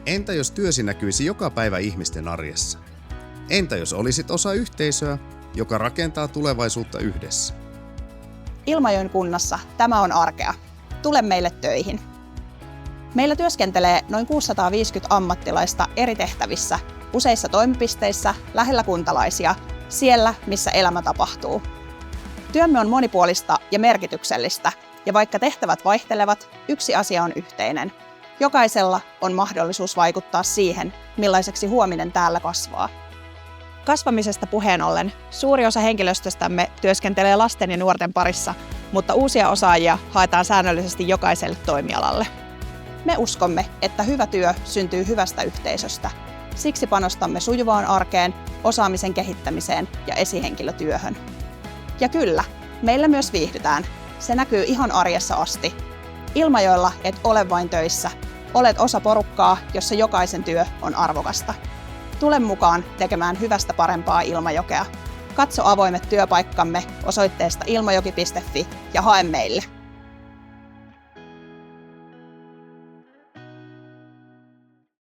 Entä jos työsi näkyisi joka päivä ihmisten arjessa? Entä jos olisit osa yhteisöä, joka rakentaa tulevaisuutta yhdessä? Ilmajoen kunnassa tämä on arkea. Tule meille töihin. Meillä työskentelee noin 650 ammattilaista eri tehtävissä, useissa toimipisteissä, lähellä kuntalaisia, siellä missä elämä tapahtuu. Työmme on monipuolista ja merkityksellistä, ja vaikka tehtävät vaihtelevat, yksi asia on yhteinen. Jokaisella on mahdollisuus vaikuttaa siihen, millaiseksi huominen täällä kasvaa. Kasvamisesta puheen ollen, suuri osa henkilöstöstämme työskentelee lasten ja nuorten parissa, mutta uusia osaajia haetaan säännöllisesti jokaiselle toimialalle. Me uskomme, että hyvä työ syntyy hyvästä yhteisöstä. Siksi panostamme sujuvaan arkeen, osaamisen kehittämiseen ja esihenkilötyöhön. Ja kyllä, meillä myös viihdytään. Se näkyy ihan arjessa asti. Ilmajoella et ole vain töissä. Olet osa porukkaa, jossa jokaisen työ on arvokasta. Tule mukaan tekemään hyvästä parempaa Ilmajokea. Katso avoimet työpaikkamme osoitteesta ilmajoki.fi ja hae meille.